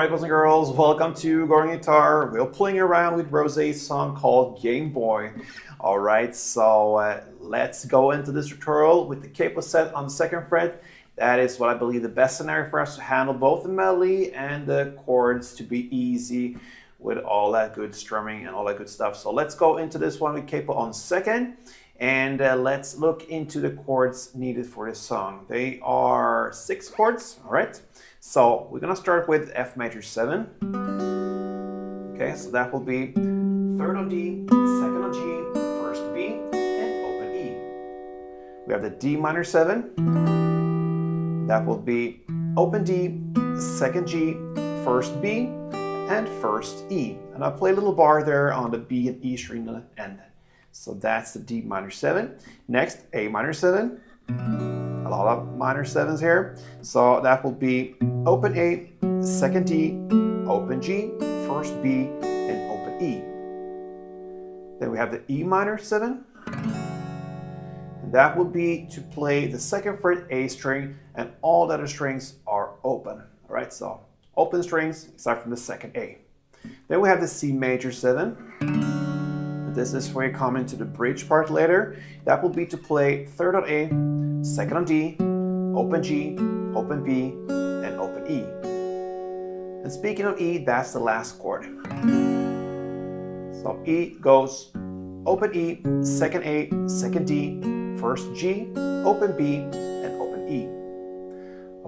Alright, boys and girls, welcome to Going Guitar. We're playing around with Rosé's song called Gameboy. Alright, so let's go into this tutorial with the capo set on the second fret. That is what I believe the best scenario for us to handle both the melody and the chords to be easy with all that good strumming and all that good stuff. So let's go into this one with capo on second. And let's look into the chords needed for this song. They are 6 chords, all right? So we're gonna start with F major 7. Okay, so that will be 3rd on D, 2nd on G, 1st B, and open E. We have the D minor 7. That will be open D, 2nd G, 1st B, and 1st E. And I'll play a little bar there on the B and E string at the end. So that's the D minor 7. Next, A minor 7. A lot of minor 7s here. So that will be open A, 2nd D, open G, 1st B, and open E. Then we have the E minor 7. And that will be to play the 2nd fret A string, and all the other strings are open. All right, so open strings except from the 2nd A. Then we have the C major 7. This is where you come into the bridge part later. That will be to play 3rd on A, 2nd on D, open G, open B, and open E. And speaking of E, that's the last chord. So E goes open E, 2nd A, 2nd D, 1st G, open B, and open E.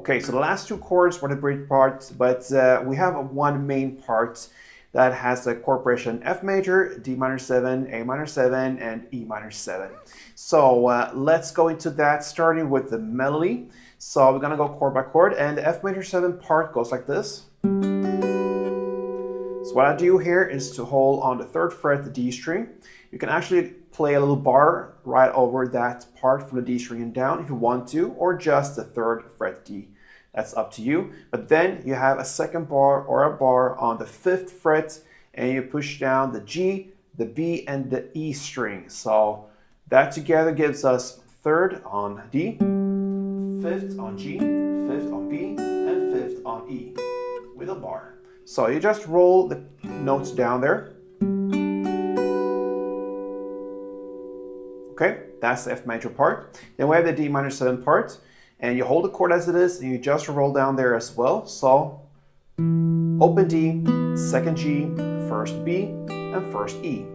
Okay, so the last 2 chords were the bridge parts, but we have one main part that has the chord progression F major, D minor 7, A minor 7, and E minor 7. So let's go into that, starting with the melody. So we're gonna go chord by chord, and the F major 7 part goes like this. So what I do here is to hold on the 3rd fret, the D string. You can actually play a little bar right over that part from the D string and down if you want to, or just the 3rd fret D. That's up to you. But then you have a 2nd bar or a bar on the 5th fret, and you push down the G, the B, and the E string. So that together gives us 3rd on D, 5th on G, 5th on B, and 5th on E with a bar. So you just roll the notes down there. Okay, that's the F major part. Then we have the D minor 7 part. And you hold the chord as it is, and you just roll down there as well. So open D, 2nd G, 1st B, and 1st E.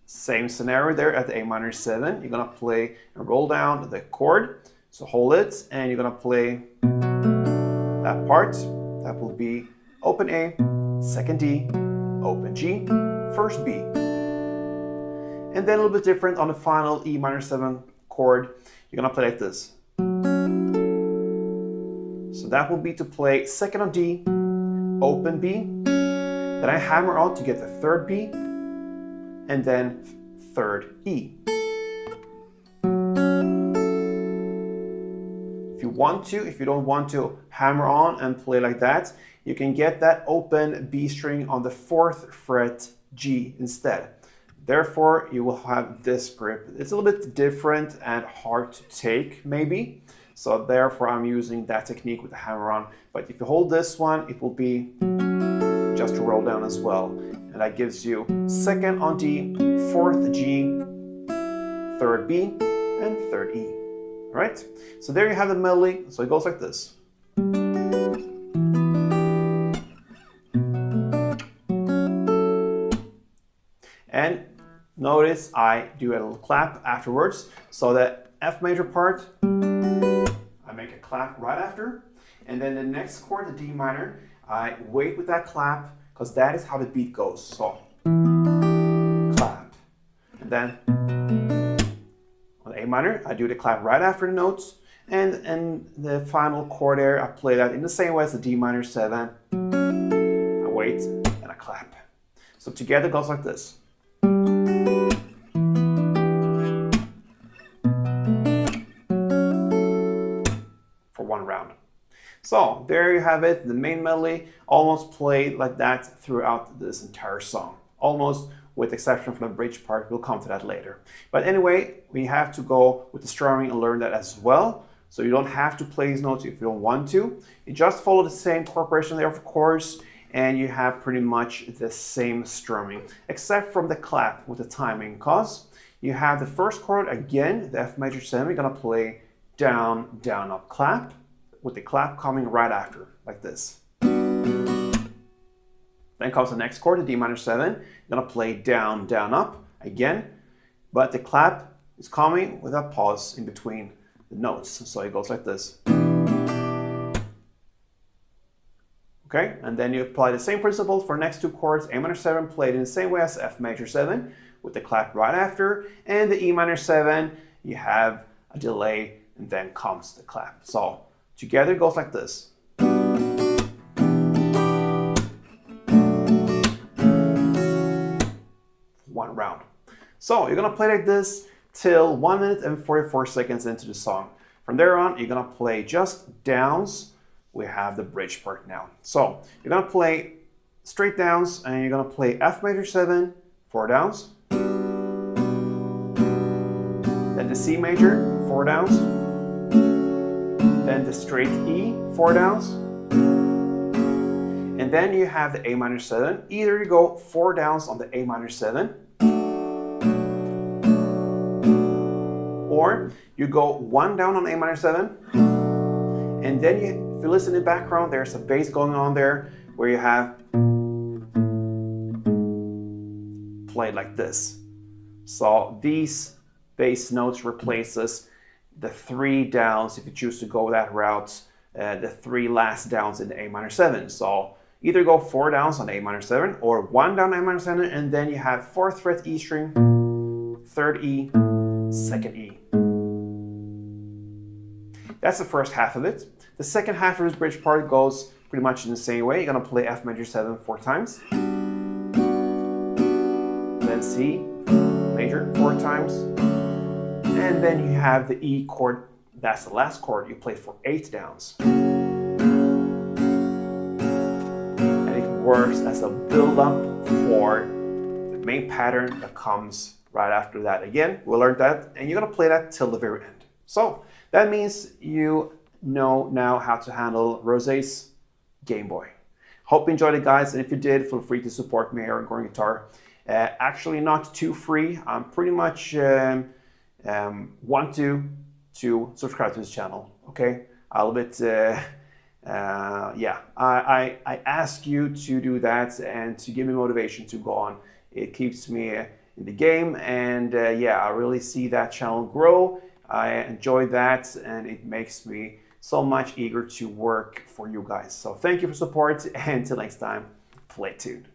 Same scenario there at the A minor 7. You're gonna play and roll down the chord. So hold it, and you're gonna play that part. That will be open A, 2nd D, open G, 1st B. And then a little bit different on the final E minor 7 chord. You're gonna play like this. So that will be to play 2nd on D, open B, then I hammer on to get the 3rd B, and then 3rd E. If you want to, if you don't want to hammer on and play like that, you can get that open B string on the 4th fret G instead. Therefore, you will have this grip. It's a little bit different and hard to take, maybe. So therefore, I'm using that technique with the hammer on. But if you hold this one, it will be just to roll down as well. And that gives you 2nd on D, 4th G, 3rd B, and 3rd E. All right? So there you have the melody. So it goes like this. And notice I do a little clap afterwards. So the F major part, I make a clap right after. And then the next chord, the D minor, I wait with that clap because that is how the beat goes. So clap. And then on the A minor, I do the clap right after the notes. And the final chord there, I play that in the same way as the D minor 7. I wait and I clap. So together it goes like this. One round. So there you have it, the main melody, almost played like that throughout this entire song. Almost, with exception from the bridge part. We'll come to that later. But anyway, we have to go with the strumming and learn that as well. So you don't have to play these notes if you don't want to. You just follow the same chord progression there, of course, and you have pretty much the same strumming, except from the clap with the timing, because you have the first chord again, the F major 7, you're gonna play down, down, up, clap, with the clap coming right after, like this. Then comes the next chord, the D minor 7, you're gonna play down, down, up, again, but the clap is coming with a pause in between the notes, so it goes like this. Okay, and then you apply the same principle for next two chords, A minor 7 played in the same way as F major 7 with the clap right after, and the E minor 7 you have a delay and then comes the clap. So together it goes like this. One round. So you're gonna play like this till 1 minute and 44 seconds into the song. From there on, you're gonna play just downs. We have the bridge part now. So you're gonna play straight downs and you're gonna play F major 7, 4 downs. Then the C major, 4 downs. Then the straight E, 4 downs. And then you have the A minor 7. Either you go 4 downs on the A minor 7, or you go 1 down on A minor 7, and then if you listen in the background, there's a bass going on there where you have played like this. So these bass notes replaces the 3 downs if you choose to go that route, the 3 last downs in the A minor 7. So either go 4 downs on A minor 7 or 1 down A minor 7, and then you have 4th fret E string, 3rd E, 2nd E. That's the first half of it. The second half of this bridge part goes pretty much in the same way. You're gonna play F major 7 4 times. Then C major 4 times. And then you have the E chord. That's the last chord you play for 8 downs. And it works as a build-up for the main pattern that comes right after that. Again, we'll learn that, and you're gonna play that till the very end. So that means you know now how to handle Rosé's Gameboy. Hope you enjoyed it, guys, and if you did, feel free to support me here on Going Guitar. Actually not too free. I'm pretty much want to subscribe to this channel, okay? A little bit, yeah, I ask you to do that and to give me motivation to go on. It keeps me in the game, and yeah, I really see that channel grow. I enjoy that, and it makes me so much eager to work for you guys. So thank you for support, and until next time, play tuned.